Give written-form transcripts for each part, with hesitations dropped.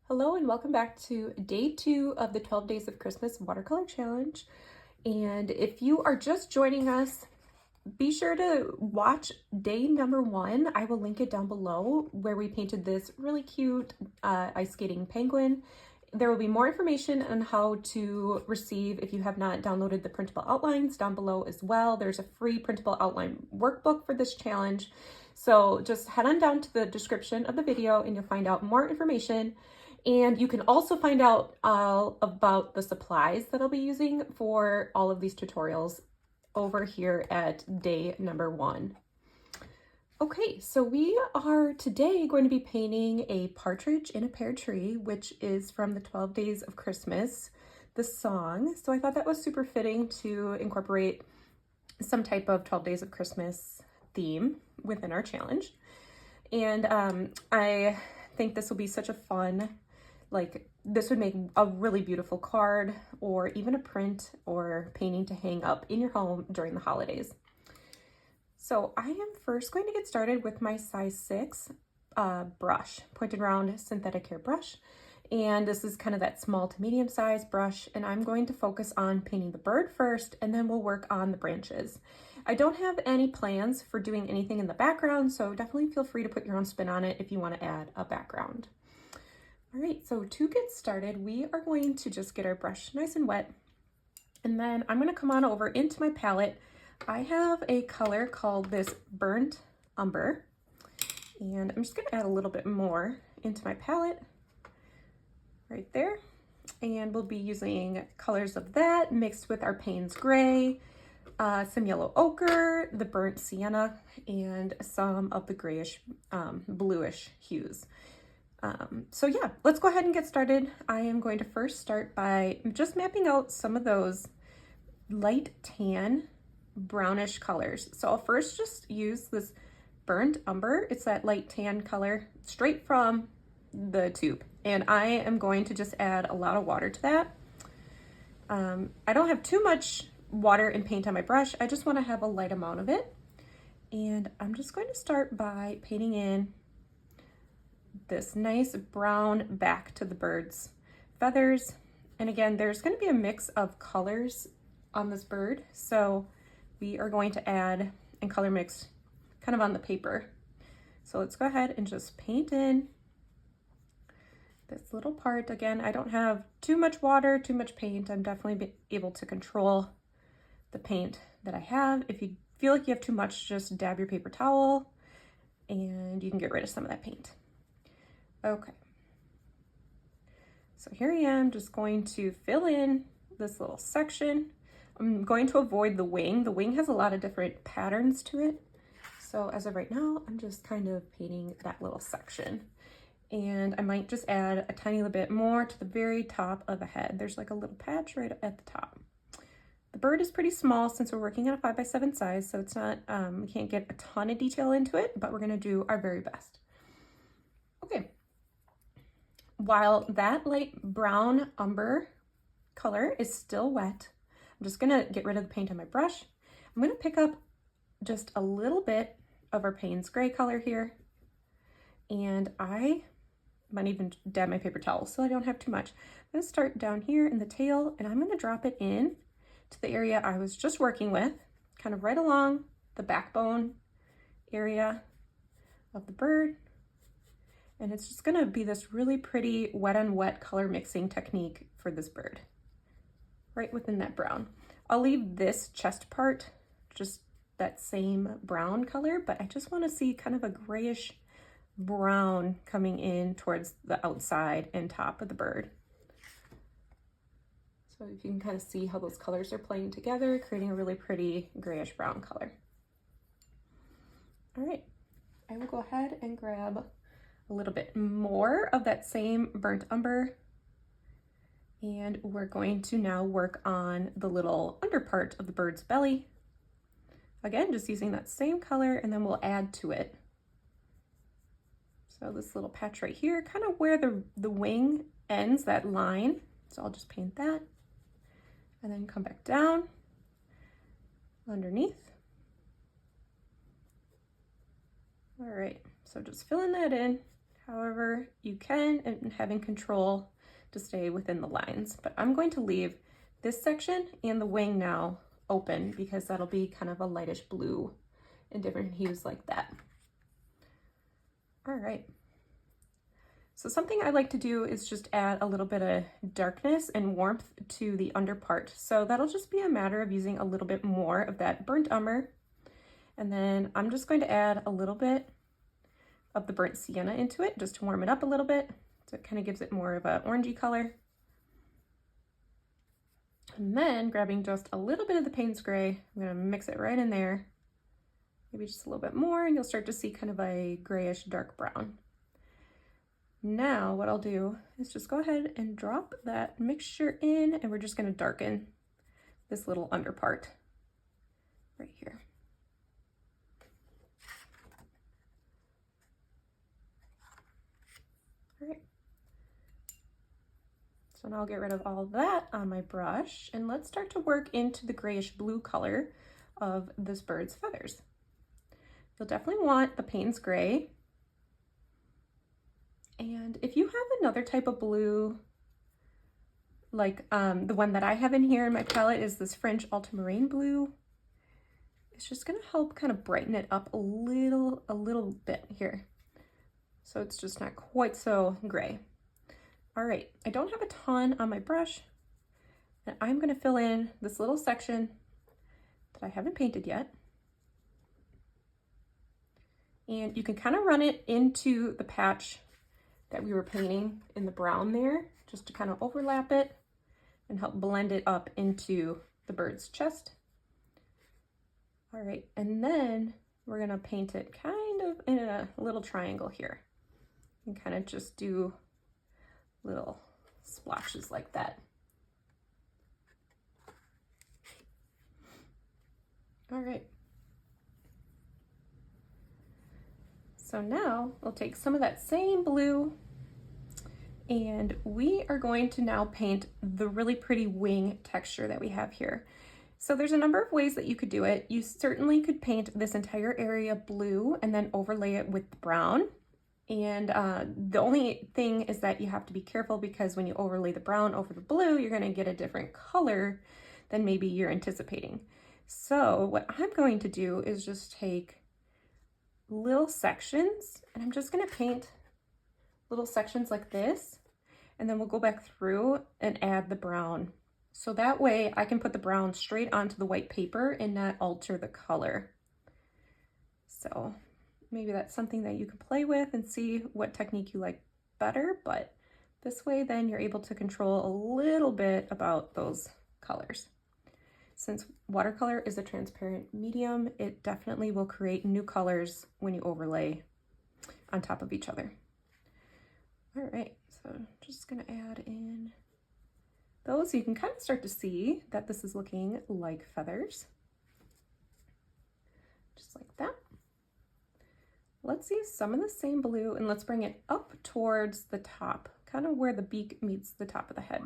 Hello and welcome back to day 2 of the 12 Days of Christmas Watercolor Challenge. And if you are just joining us, be sure to watch day number 1. I will link it down below where we painted this really cute ice skating penguin. There will be more information on how to receive if you have not downloaded the printable outlines down below as well. There's a free printable outline workbook for this challenge. So just head on down to the description of the video and you'll find out more information. And you can also find out all about the supplies that I'll be using for all of these tutorials over here at day number 1. Okay, so we are today going to be painting a partridge in a pear tree, which is from the 12 Days of Christmas, the song. So I thought that was super fitting to incorporate some type of 12 Days of Christmas theme within our challenge. And I think this will be such a fun, this would make a really beautiful card or even a print or painting to hang up in your home during the holidays. So I am first going to get started with my size 6 brush, pointed round synthetic hair brush. And this is kind of that small to medium size brush. And I'm going to focus on painting the bird first, and then we'll work on the branches. I don't have any plans for doing anything in the background, so definitely feel free to put your own spin on it if you want to add a background. All right, so to get started, we are going to just get our brush nice and wet. And then I'm going to come on over into my palette. I have a color called this Burnt Umber. And I'm just going to add a little bit more into my palette right there. And we'll be using colors of that mixed with our Payne's Gray, some yellow ochre, the burnt sienna, and some of the grayish, bluish hues. So yeah, let's go ahead and get started. I am going to first start by just mapping out some of those light tan brownish colors. So I'll first just use this Burnt Umber. It's that light tan color straight from the tube. And I am going to just add a lot of water to that. I don't have too much water and paint on my brush. I just want to have a light amount of it. And I'm just going to start by painting in this nice brown back to the bird's feathers. And again, there's going to be a mix of colors on this bird. So we are going to add and color mix kind of on the paper. So let's go ahead and just paint in this little part. Again, I don't have too much water, too much paint. I'm definitely able to control the paint that I have. If you feel like you have too much, just dab your paper towel and you can get rid of some of that paint. Okay, so here I am just going to fill in this little section. I'm going to avoid the wing. The wing has a lot of different patterns to it. So as of right now, I'm just kind of painting that little section. And I might just add a tiny little bit more to the very top of the head. There's like a little patch right at the top. The bird is pretty small since we're working on a 5x7 size, so it's not, we can't get a ton of detail into it, but we're gonna do our very best. Okay. While that light brown umber color is still wet, I'm just gonna get rid of the paint on my brush. I'm gonna pick up just a little bit of our Payne's Gray color here. And I might even dab my paper towel so I don't have too much. I'm gonna start down here in the tail and I'm gonna drop it in to the area I was just working with, kind of right along the backbone area of the bird. And it's just gonna be this really pretty wet on wet color mixing technique for this bird, right within that brown. I'll leave this chest part just that same brown color, but I just wanna see kind of a grayish brown coming in towards the outside and top of the bird. So if you can kind of see how those colors are playing together, creating a really pretty grayish brown color. All right, I will go ahead and grab a little bit more of that same Burnt Umber. And we're going to now work on the little under part of the bird's belly. Again, just using that same color, and then we'll add to it. So this little patch right here, kind of where the wing ends, that line. So I'll just paint that and then come back down underneath. All right, so just filling that in. however you can and having control to stay within the lines. But I'm going to leave this section and the wing now open because that'll be kind of a lightish blue in different hues like that. All right. So something I like to do is just add a little bit of darkness and warmth to the under part. So that'll just be a matter of using a little bit more of that burnt umber. And then I'm just going to add a little bit of the burnt sienna into it just to warm it up a little bit. So it kind of gives it more of an orangey color. And then grabbing just a little bit of the Payne's Gray, I'm gonna mix it right in there. Maybe just a little bit more and you'll start to see kind of a grayish dark brown. Now what I'll do is just go ahead and drop that mixture in and we're just gonna darken this little under part right here. All right. So now I'll get rid of all of that on my brush and let's start to work into the grayish blue color of this bird's feathers. You'll definitely want the Payne's Gray. And if you have another type of blue, like the one that I have in here in my palette is this French ultramarine blue, it's just gonna help kind of brighten it up a little bit here. So it's just not quite so gray. All right, I don't have a ton on my brush, and I'm gonna fill in this little section that I haven't painted yet. And you can kind of run it into the patch that we were painting in the brown there, just to kind of overlap it and help blend it up into the bird's chest. All right, and then we're gonna paint it kind of in a little triangle here and kind of just do little splashes like that. All right. So now we'll take some of that same blue and we are going to now paint the really pretty wing texture that we have here. So there's a number of ways that you could do it. You certainly could paint this entire area blue and then overlay it with brown. And the only thing is that you have to be careful because when you overlay the brown over the blue, you're gonna get a different color than maybe you're anticipating. So what I'm going to do is just take little sections and I'm just gonna paint little sections like this. And then we'll go back through and add the brown. So that way I can put the brown straight onto the white paper and not alter the color. So maybe that's something that you can play with and see what technique you like better, but this way then you're able to control a little bit about those colors. Since watercolor is a transparent medium, it definitely will create new colors when you overlay on top of each other. All right, so just gonna add in those so you can kind of start to see that this is looking like feathers. Just like that. Let's use some of the same blue and let's bring it up towards the top, kind of where the beak meets the top of the head.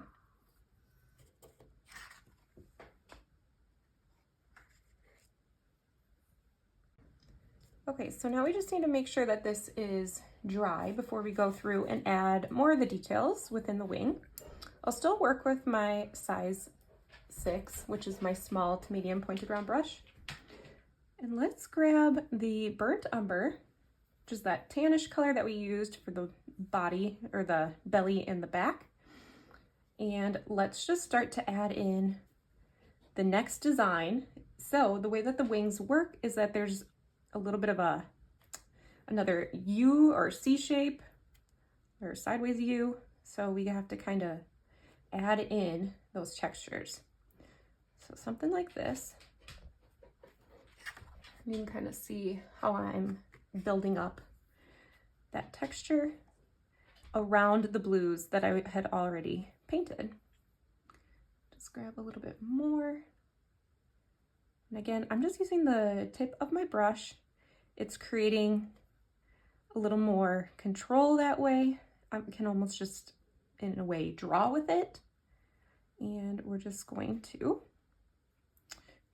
Okay, so now we just need to make sure that this is dry before we go through and add more of the details within the wing. I'll still work with my size 6, which is my small to medium pointed round brush. And let's grab the burnt umber, which is that tannish color that we used for the body or the belly and the back. And let's just start to add in the next design. So the way that the wings work is that there's a little bit of another U or C shape or sideways U. So we have to kind of add in those textures. So something like this. You can kind of see how I'm building up that texture around the blues that I had already painted. Just grab a little bit more. And again, I'm just using the tip of my brush. It's creating a little more control that way. I can almost just, in a way, draw with it. And we're just going to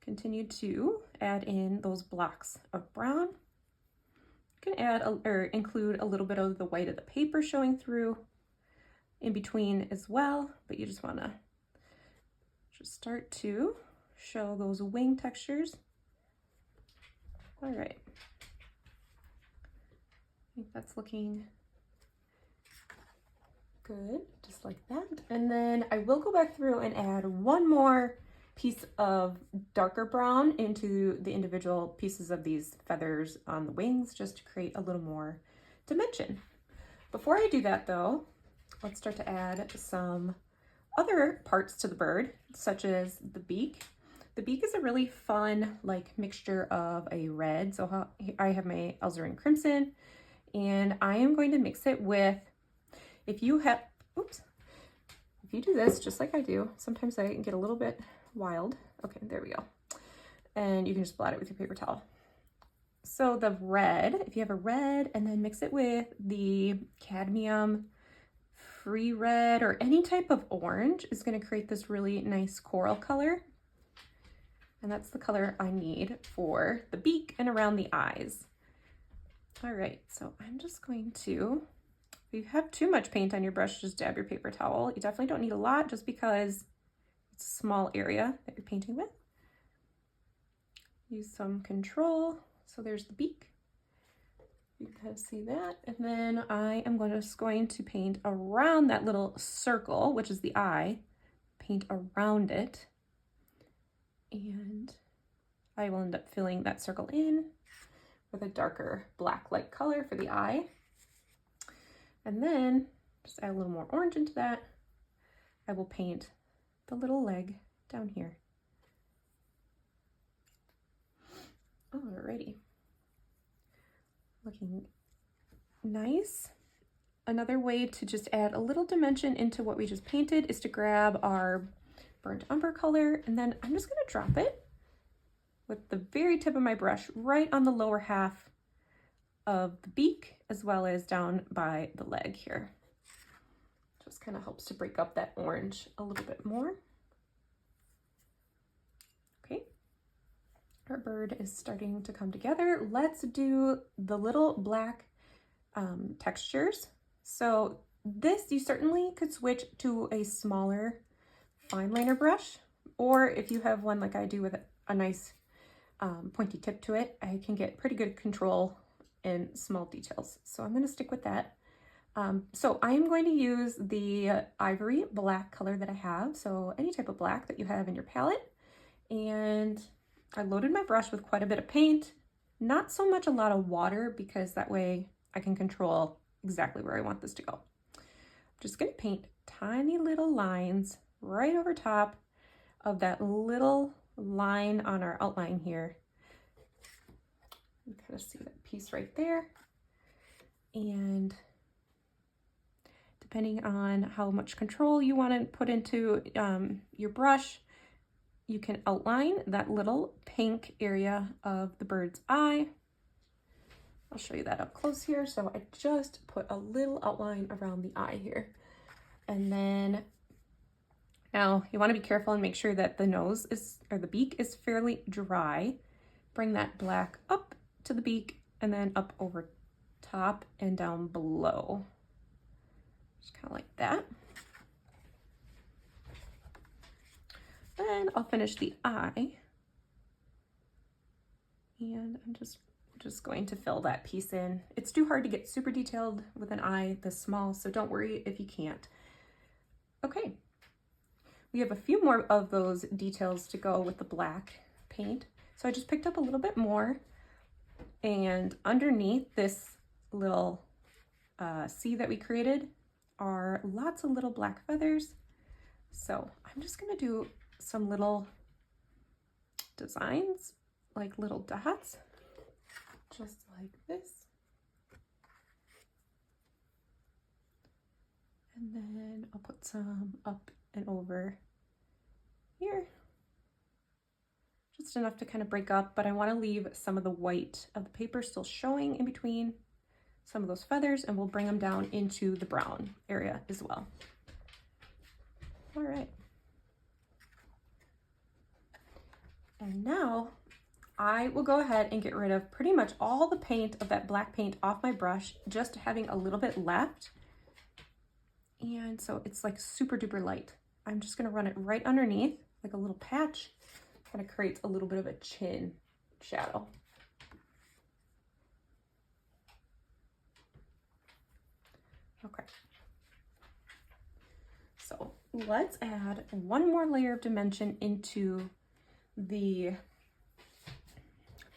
continue to add in those blocks of brown. can add or include a little bit of the white of the paper showing through in between as well, but you just want to just start to show those wing textures. All right, I think that's looking good, just like that. And then I will go back through and add one more piece of darker brown into the individual pieces of these feathers on the wings, just to create a little more dimension. Before I do that though, let's start to add some other parts to the bird, such as the beak. The beak is a really fun like mixture of a red, so I have my alizarin crimson, and I am going to mix it with, if you do this just like I do, sometimes I get a little bit wild. Okay, there we go. And you can just blot it with your paper towel. So the red, if you have a red, and then mix it with the cadmium free red or any type of orange, is going to create this really nice coral color. And that's the color I need for the beak and around the eyes. All right, so I'm just going to, if you have too much paint on your brush, just dab your paper towel. You definitely don't need a lot, just because it's a small area that you're painting with. Use some control. So there's the beak. You can kind of see that. And then I am just going to paint around that little circle, which is the eye. Paint around it. And I will end up filling that circle in with a darker black-like color for the eye. And then just add a little more orange into that. I will paint the little leg down here. Alrighty. Looking nice. Another way to just add a little dimension into what we just painted is to grab our burnt umber color, and then I'm just going to drop it with the very tip of my brush right on the lower half of the beak, as well as down by the leg here. Just kind of helps to break up that orange a little bit more. Okay, our bird is starting to come together. Let's do the little black textures. So this, you certainly could switch to a smaller fine liner brush, or if you have one like I do with a nice pointy tip to it, I can get pretty good control in small details. So I'm going to stick with that. So I'm going to use the ivory black color that I have, so any type of black that you have in your palette. And I loaded my brush with quite a bit of paint, not so much a lot of water, because that way I can control exactly where I want this to go. I'm just going to paint tiny little lines right over top of that little line on our outline here. You kind of see that piece right there. And depending on how much control you want to put into your brush, you can outline that little pink area of the bird's eye. I'll show you that up close here. So I just put a little outline around the eye here. And then now you want to be careful and make sure that the nose is, or the beak is fairly dry. Bring that black up to the beak and then up over top and down below. Just kind of like that. Then I'll finish the eye. And I'm just going to fill that piece in. It's too hard to get super detailed with an eye this small, so don't worry if you can't. Okay. We have a few more of those details to go with the black paint. So I just picked up a little bit more, and underneath this little C that we created are lots of little black feathers. So I'm just gonna do some little designs, like little dots, just like this. And then I'll put some up and over here. Just enough to kind of break up, but I want to leave some of the white of the paper still showing in between some of those feathers, and we'll bring them down into the brown area as well. All right. And now I will go ahead and get rid of pretty much all the paint of that black paint off my brush, just having a little bit left. And so it's like super duper light. I'm just gonna run it right underneath, like a little patch. Kind of creates a little bit of a chin shadow. Okay. So let's add one more layer of dimension into the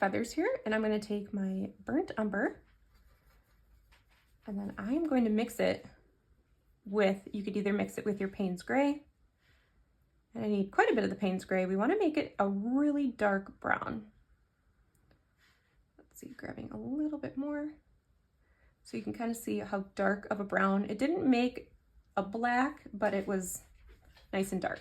feathers here. And I'm going to take my burnt umber and then I'm going to mix it with, you could either mix it with your Payne's Gray. And I need quite a bit of the Payne's Gray. We want to make it a really dark brown. Let's see, grabbing a little bit more. So you can kind of see how dark of a brown. It didn't make a black, but it was nice and dark.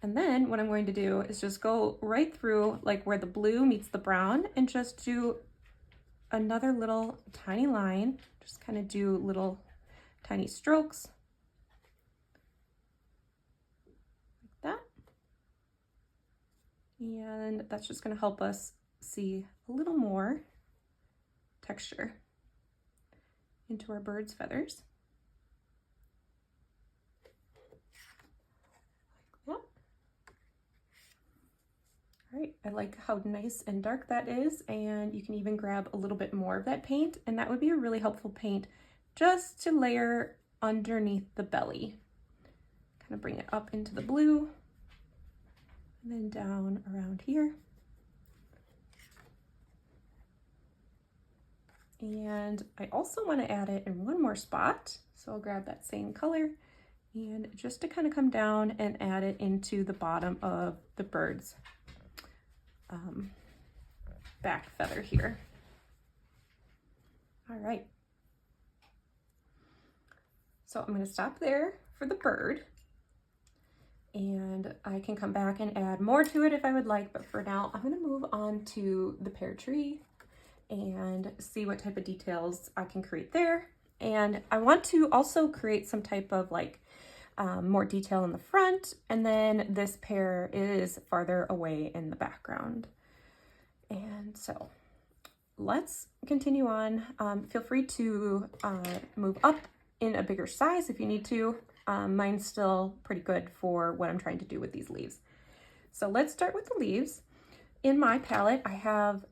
And then what I'm going to do is just go right through like where the blue meets the brown and just do another little tiny line. Just kind of do little tiny strokes like that. And that's just going to help us see a little more texture into our bird's feathers. All right, I like how nice and dark that is, and you can even grab a little bit more of that paint, and that would be a really helpful paint just to layer underneath the belly. Kind of bring it up into the blue, and then down around here. And I also want to add it in one more spot, so I'll grab that same color, and just to kind of come down and add it into the bottom of the bird's back feather here. All right. So I'm going to stop there for the bird, and I can come back and add more to it if I would like, but for now I'm going to move on to the pear tree and see what type of details I can create there. And I want to also create some type of like more detail in the front, and then this pear is farther away in the background. And so let's continue on. Feel free to move up in a bigger size if you need to. Mine's still pretty good for what I'm trying to do with these leaves. So let's start with the leaves. In my palette, I have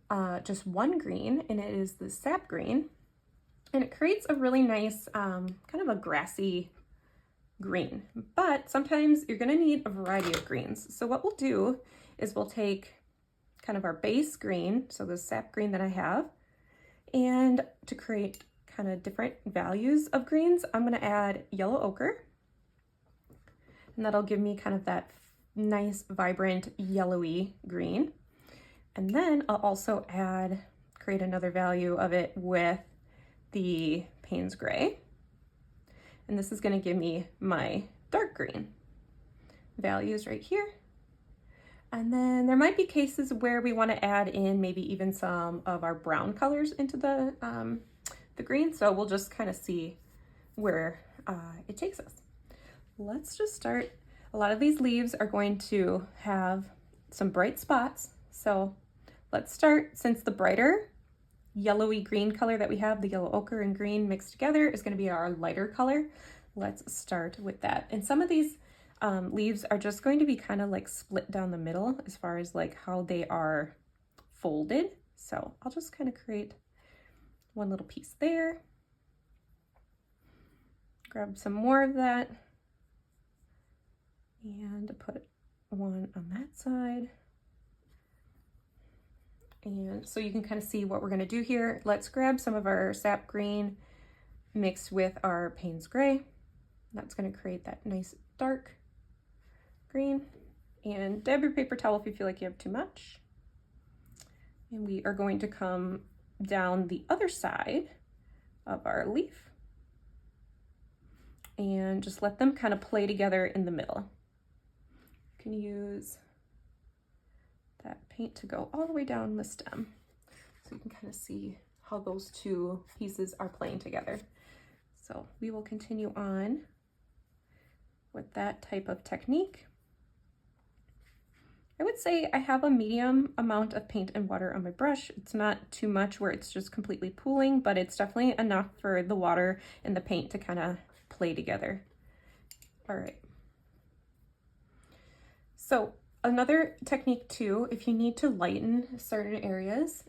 just one green, and it is the sap green. And it creates a really nice kind of a grassy green. But sometimes you're going to need a variety of greens. So what we'll do is we'll take kind of our base green, so the sap green that I have, and to create kind of different values of greens, I'm going to add yellow ochre, and that'll give me kind of that nice vibrant yellowy green. And then I'll also create another value of it with the Payne's Gray, and this is going to give me my dark green values right here. And then there might be cases where we want to add in maybe even some of our brown colors into the green. So we'll just kind of see where it takes us. Let's just start. A lot of these leaves are going to have some bright spots. So let's start, since the brighter yellowy green color that we have, the yellow ochre and green mixed together, is going to be our lighter color. Let's start with that. And some of these leaves are just going to be kind of like split down the middle as far as like how they are folded. So I'll just kind of create one little piece there, grab some more of that, and put one on that side. And so you can kind of see what we're going to do here. Let's grab some of our sap green mixed with our Payne's Gray. That's going to create that nice dark green. And dab your paper towel if you feel like you have too much. And we are going to come down the other side of our leaf and just let them kind of play together in the middle. You can use that paint to go all the way down the stem, so you can kind of see how those two pieces are playing together. So we will continue on with that type of technique. I would say I have a medium amount of paint and water on my brush. It's not too much where it's just completely pooling, but it's definitely enough for the water and the paint to kind of play together. All right. So another technique too, if you need to lighten certain areas,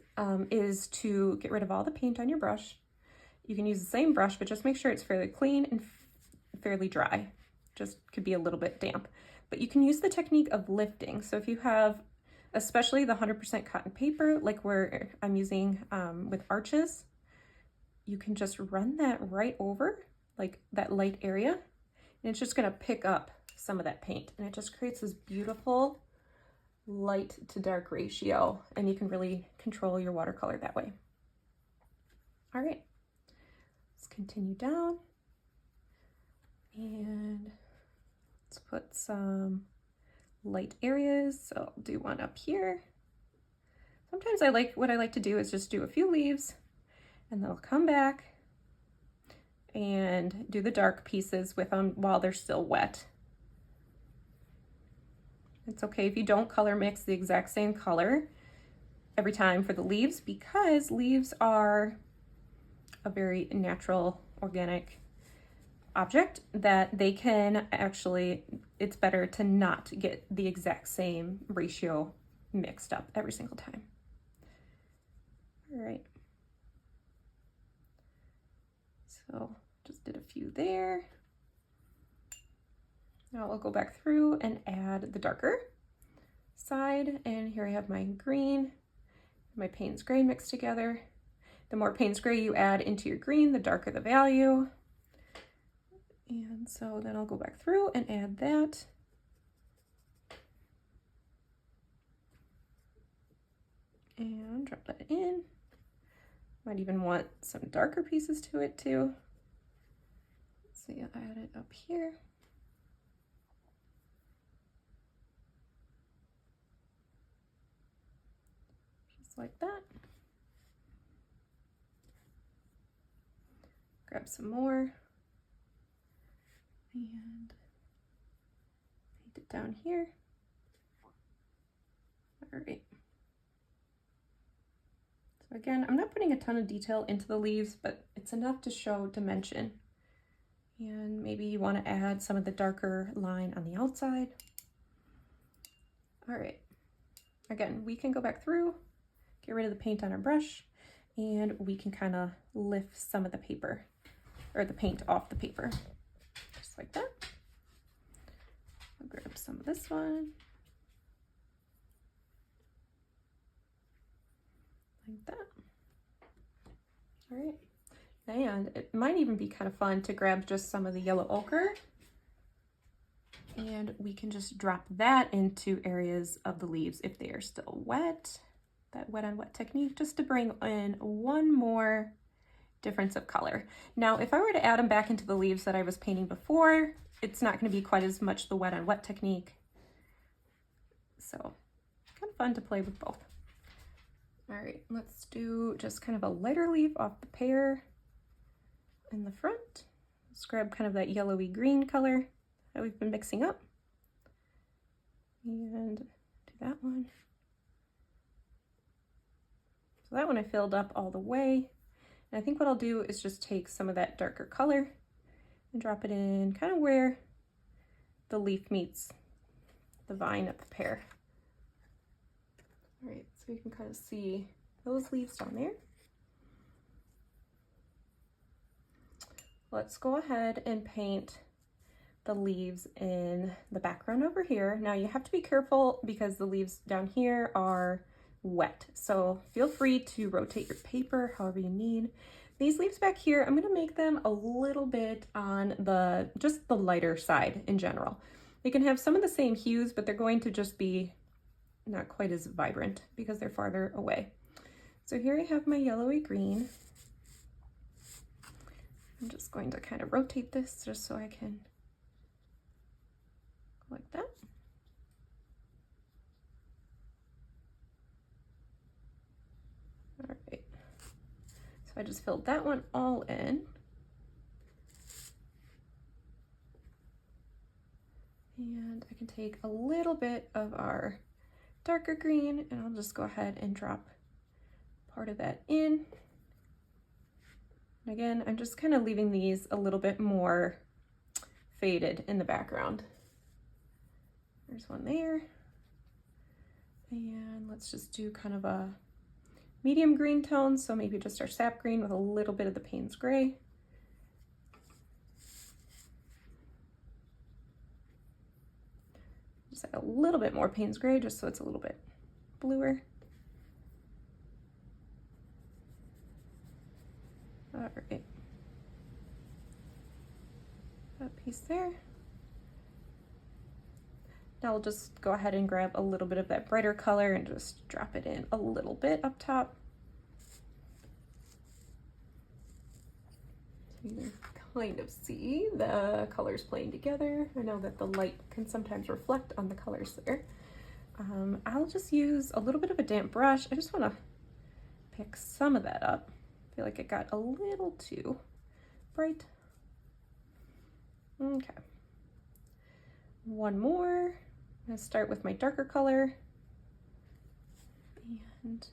is to get rid of all the paint on your brush. You can use the same brush, but just make sure it's fairly clean and fairly dry. Just could be a little bit damp. But you can use the technique of lifting. So if you have, especially the 100% cotton paper, like where I'm using with arches, you can just run that right over, like that light area, and it's just gonna pick up some of that paint. And it just creates this beautiful light to dark ratio, and you can really control your watercolor that way. All right, let's continue down. And let's put some light areas. So I'll do one up here. Sometimes what I like to do is just do a few leaves, and then I'll come back and do the dark pieces with them while they're still wet. It's okay if you don't color mix the exact same color every time for the leaves, because leaves are a very natural, organic object that they can actually, it's better to not get the exact same ratio mixed up every single time. All right. So just did a few there. Now I'll go back through and add the darker side. And here I have my green, my Payne's gray mixed together. The more Payne's gray you add into your green, the darker the value. And so then I'll go back through and add that. And drop that in. Might even want some darker pieces to it too. So yeah, add it up here. Just like that. Grab some more. And paint it down here. All right. So again, I'm not putting a ton of detail into the leaves, but it's enough to show dimension. And maybe you want to add some of the darker line on the outside. All right. Again, we can go back through, get rid of the paint on our brush, and we can kind of lift some of the paper or the paint off the paper. Just like that. I'll grab some of this one. Like that. All right. And it might even be kind of fun to grab just some of the yellow ochre, and we can just drop that into areas of the leaves if they are still wet. That wet on wet technique, just to bring in one more difference of color. Now, if I were to add them back into the leaves that I was painting before, it's not going to be quite as much the wet on wet technique. So kind of fun to play with both. All right, let's do just kind of a lighter leaf off the pear in the front. Let's grab kind of that yellowy green color that we've been mixing up. And do that one. So that one I filled up all the way. And I think what I'll do is just take some of that darker color and drop it in kind of where the leaf meets the vine of the pear. All right, so you can kind of see those leaves down there. Let's go ahead and paint the leaves in the background over here. Now you have to be careful because the leaves down here are wet. So feel free to rotate your paper however you need. These leaves back here, I'm gonna make them a little bit on just the lighter side in general. They can have some of the same hues, but they're going to just be not quite as vibrant because they're farther away. So here I have my yellowy green. I'm just going to kind of rotate this just so I can go like that. All right, so I just filled that one all in. And I can take a little bit of our darker green, and I'll just go ahead and drop part of that in. And again, I'm just kind of leaving these a little bit more faded in the background. There's one there. And let's just do kind of a medium green tone, so maybe just our sap green with a little bit of the Payne's gray. Just like a little bit more Payne's gray, just so it's a little bit bluer. All right, that piece there. Now we'll just go ahead and grab a little bit of that brighter color and just drop it in a little bit up top. So you can kind of see the colors playing together. I know that the light can sometimes reflect on the colors there. I'll just use a little bit of a damp brush. I just want to pick some of that up. I feel like it got a little too bright. Okay. One more. I'm going to start with my darker color, and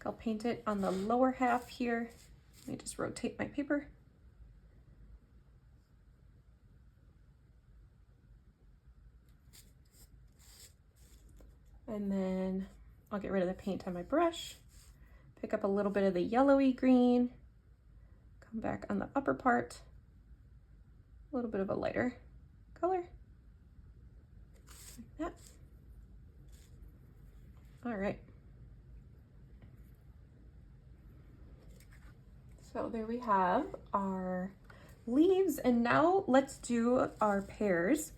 I'll paint it on the lower half here. Let me just rotate my paper. And then I'll get rid of the paint on my brush, pick up a little bit of the yellowy green, come back on the upper part, a little bit of a lighter color. Like that. All right. So there we have our leaves, and now let's do our pears.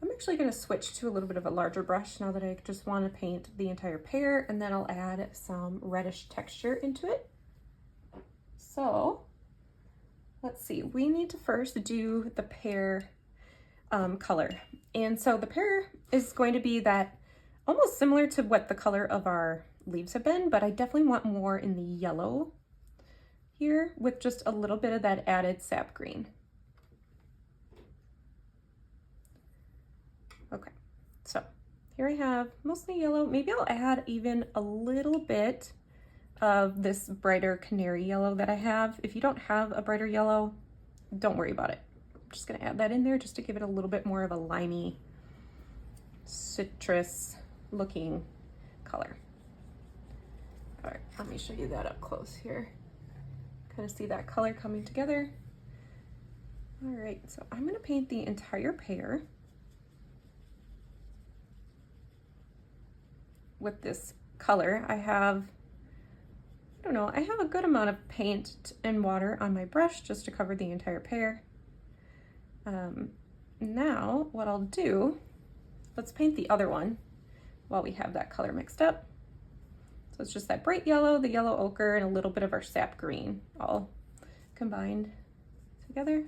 I'm actually going to switch to a little bit of a larger brush now that I just want to paint the entire pear, and then I'll add some reddish texture into it. So let's see, we need to first do the pear color. And so the pear is going to be that almost similar to what the color of our leaves have been, but I definitely want more in the yellow here with just a little bit of that added sap green. Okay, so here I have mostly yellow. Maybe I'll add even a little bit of this brighter canary yellow that I have. If you don't have a brighter yellow, don't worry about it. I'm just gonna add that in there just to give it a little bit more of a limey, citrus looking color. All right, let me show you that up close here. Kind of see that color coming together. All right, so I'm gonna paint the entire pear with this color. I have a good amount of paint and water on my brush just to cover the entire pear. Now what I'll do, let's paint the other one while we have that color mixed up. So it's just that bright yellow, the yellow ochre, and a little bit of our sap green all combined together.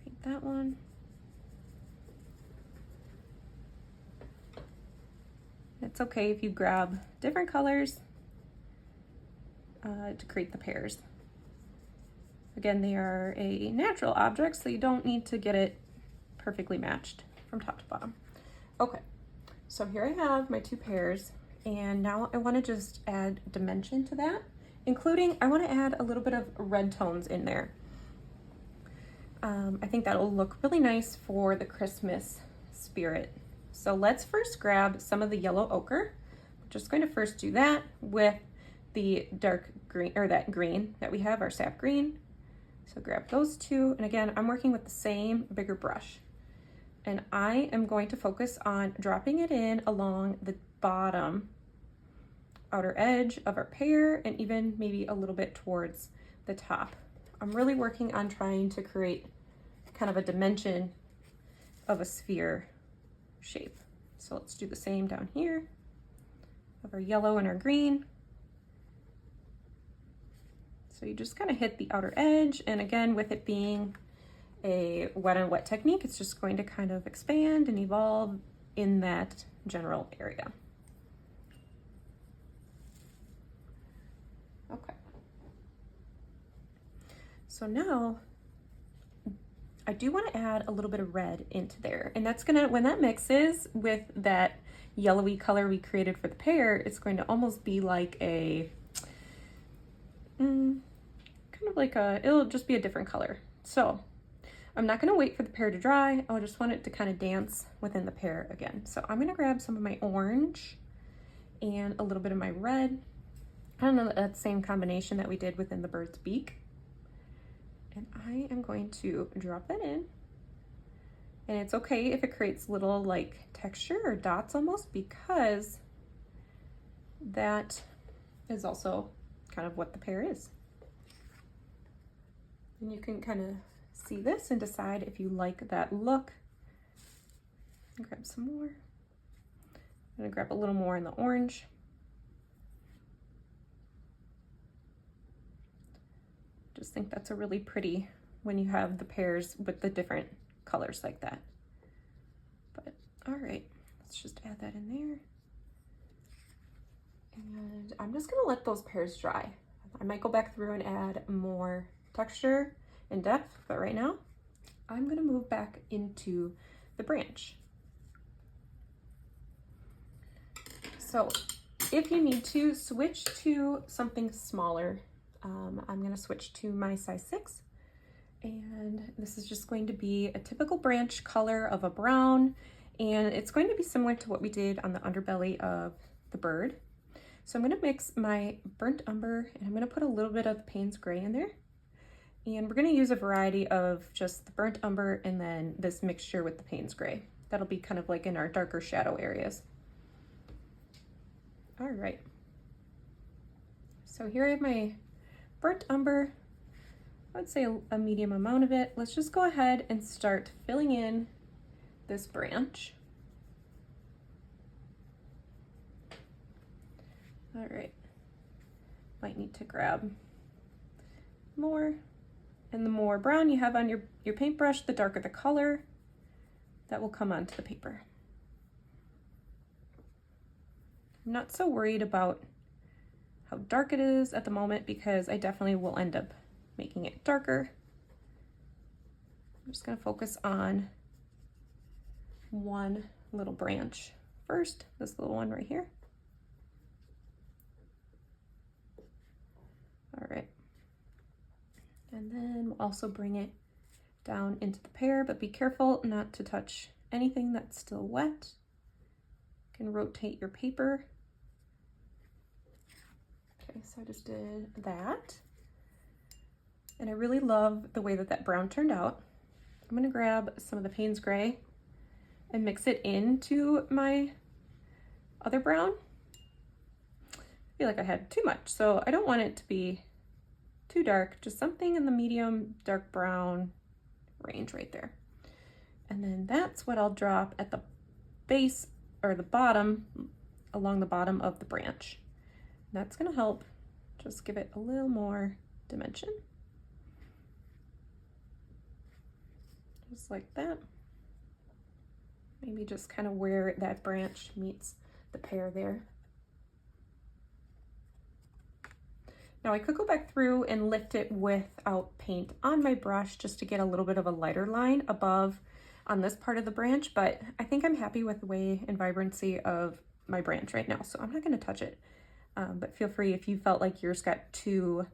Paint that one. It's okay if you grab different colors to create the pears. Again, they are a natural object, so you don't need to get it perfectly matched from top to bottom. Okay, so here I have my two pears, and now I want to just add dimension to that, including I want to add a little bit of red tones in there. I think that'll look really nice for the Christmas spirit. So let's first grab some of the yellow ochre. We're just going to first do that with the dark green, or that green that we have, our sap green. So grab those two, and again, I'm working with the same bigger brush. And I am going to focus on dropping it in along the bottom outer edge of our pear, and even maybe a little bit towards the top. I'm really working on trying to create kind of a dimension of a sphere shape. So let's do the same down here of our yellow and our green. So you just kind of hit the outer edge, and again, with it being a wet on wet technique, it's just going to kind of expand and evolve in that general area. Okay. So now I do want to add a little bit of red into there, and that's gonna, when that mixes with that yellowy color we created for the pear, it's going to almost be like a, kind of like a, it'll just be a different color. So I'm not gonna wait for the pear to dry. I just want it to kind of dance within the pear again. So I'm gonna grab some of my orange and a little bit of my red. I don't know, that same combination that we did within the bird's beak. And I am going to drop that in. And it's okay if it creates little like texture or dots almost, because that is also kind of what the pear is. And you can kind of see this and decide if you like that look. Grab some more. I'm gonna grab a little more in the orange. Just think that's a really pretty when you have the pears with the different colors like that. But all right, let's just add that in there. And I'm just gonna let those pears dry. I might go back through and add more texture and depth, but right now I'm gonna move back into the branch. So if you need to switch to something smaller, I'm gonna switch to my size 6. And this is just going to be a typical branch color of a brown, and it's going to be similar to what we did on the underbelly of the bird. So I'm gonna mix my burnt umber and I'm gonna put a little bit of Payne's gray in there. And we're gonna use a variety of just the burnt umber and then this mixture with the Payne's gray. That'll be kind of like in our darker shadow areas. All right. So here I have my burnt umber. I would say a medium amount of it. Let's just go ahead and start filling in this branch. All right, might need to grab more. And the more brown you have on your paintbrush, the darker the color that will come onto the paper. I'm not so worried about how dark it is at the moment because I definitely will end up making it darker. I'm just gonna focus on one little branch first, this little one right here. All right. And then we'll also bring it down into the pear, but be careful not to touch anything that's still wet. You can rotate your paper. Okay, so I just did that. And I really love the way that that brown turned out. I'm gonna grab some of the Payne's gray and mix it into my other brown. I feel like I had too much, so I don't want it to be too dark, just something in the medium dark brown range right there. And then that's what I'll drop at the base or the bottom, along the bottom of the branch. And that's gonna help just give it a little more dimension. Just like that. Maybe just kind of where that branch meets the pear there. Now I could go back through and lift it without paint on my brush just to get a little bit of a lighter line above on this part of the branch, but I think I'm happy with the way and vibrancy of my branch right now, so I'm not gonna touch it. But feel free, if you felt like yours got too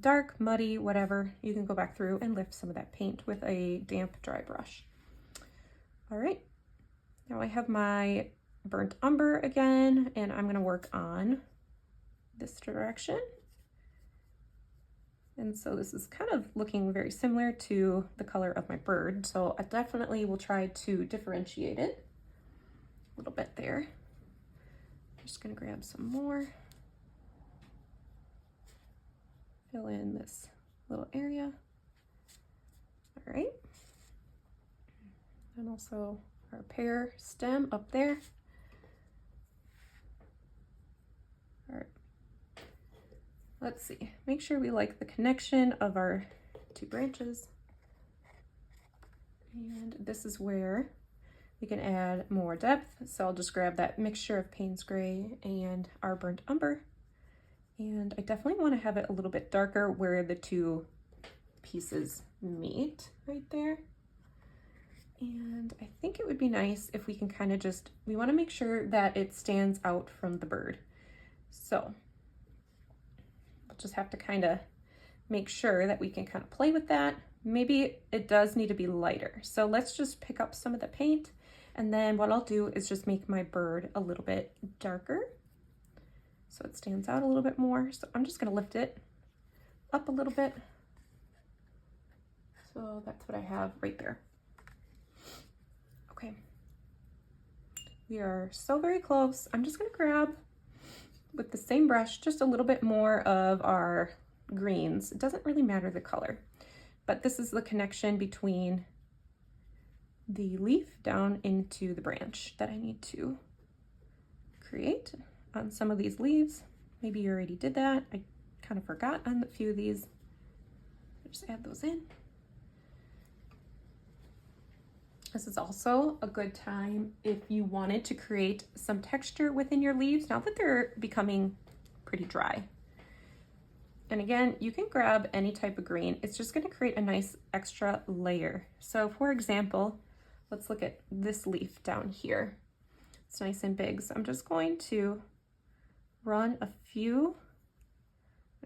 dark, muddy, whatever, you can go back through and lift some of that paint with a damp, dry brush. All right, now I have my burnt umber again, and I'm gonna work on this direction. And so this is kind of looking very similar to the color of my bird, so I definitely will try to differentiate it a little bit there. I'm just gonna grab some more. Fill in this little area. All right. And also our pear stem up there. All right. Let's see, make sure we like the connection of our two branches. And this is where we can add more depth. So I'll just grab that mixture of Payne's gray and our burnt umber. And I definitely want to have it a little bit darker where the two pieces meet right there. And I think it would be nice if we can kind of we want to make sure that it stands out from the bird. So we'll just have to kind of make sure that we can kind of play with that. Maybe it does need to be lighter. So let's just pick up some of the paint, and then what I'll do is just make my bird a little bit darker so it stands out a little bit more. So I'm just going to lift it up a little bit. So that's what I have right there. Okay. We are so very close. I'm just going to grab with the same brush just a little bit more of our greens. It doesn't really matter the color, but this is the connection between the leaf down into the branch that I need to create on some of these leaves. Maybe you already did that. I kind of forgot on a few of these. Just add those in. This is also a good time if you wanted to create some texture within your leaves now that they're becoming pretty dry. And again, you can grab any type of green. It's just going to create a nice extra layer. So for example, let's look at this leaf down here. It's nice and big. So I'm just going to run a few,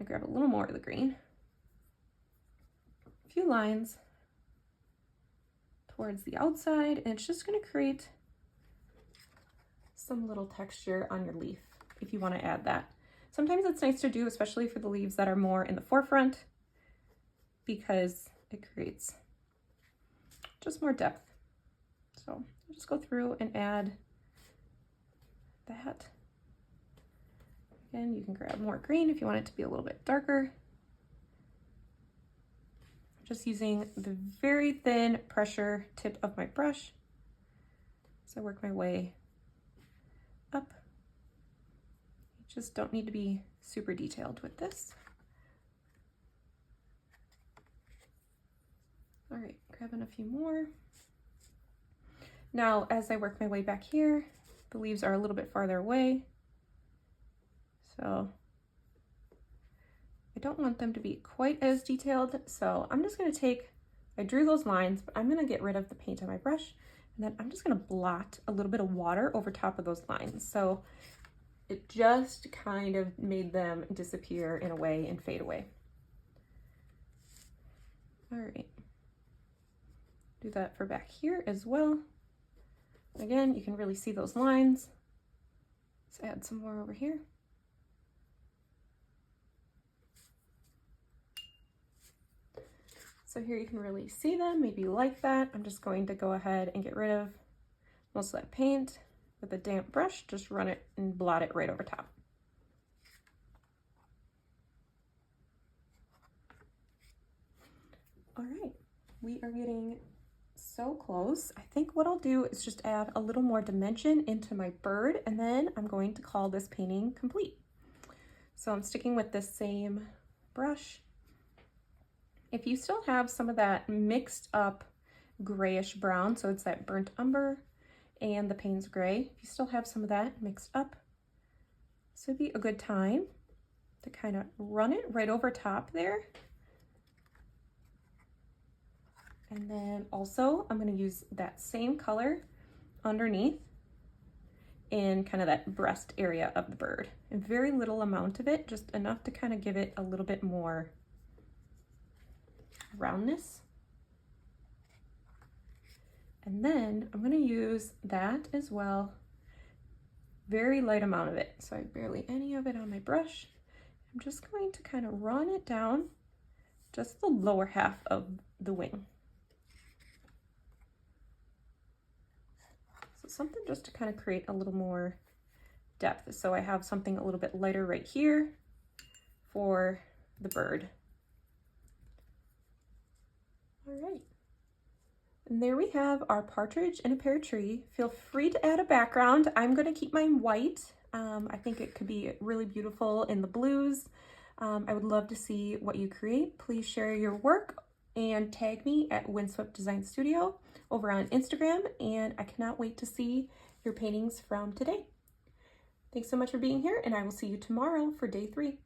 I grab a little more of the green, a few lines towards the outside, and it's just going to create some little texture on your leaf if you want to add that. Sometimes it's nice to do, especially for the leaves that are more in the forefront, because it creates just more depth. So I'll just go through and add that. Again, you can grab more green if you want it to be a little bit darker. Just using the very thin pressure tip of my brush. So I work my way up. You just don't need to be super detailed with this. All right, grabbing a few more. Now, as I work my way back here, the leaves are a little bit farther away. So I don't want them to be quite as detailed. So I'm just gonna I drew those lines, but I'm gonna get rid of the paint on my brush, and then I'm just gonna blot a little bit of water over top of those lines. So it just kind of made them disappear in a way and fade away. All right. Do that for back here as well. Again, you can really see those lines. Let's add some more over here. So here you can really see them, maybe like that. I'm just going to go ahead and get rid of most of that paint with a damp brush, just run it and blot it right over top. All right, we are getting so close. I think what I'll do is just add a little more dimension into my bird, and then I'm going to call this painting complete. So I'm sticking with the same brush. If you still have some of that mixed up grayish brown, so it's that burnt umber and the Payne's gray, if you still have some of that mixed up, this would be a good time to kind of run it right over top there. And then also I'm going to use that same color underneath in kind of that breast area of the bird. A very little amount of it, just enough to kind of give it a little bit more roundness. And then I'm going to use that as well, very light amount of it, so I barely any of it on my brush. I'm just going to kind of run it down just the lower half of the wing. So something just to kind of create a little more depth. So I have something a little bit lighter right here for the bird. All right. And there we have our partridge in a pear tree. Feel free to add a background. I'm going to keep mine white. I think it could be really beautiful in the blues. I would love to see what you create. Please share your work and tag me at Windswept Design Studio over on Instagram, and I cannot wait to see your paintings from today. Thanks so much for being here, and I will see you tomorrow for day 3.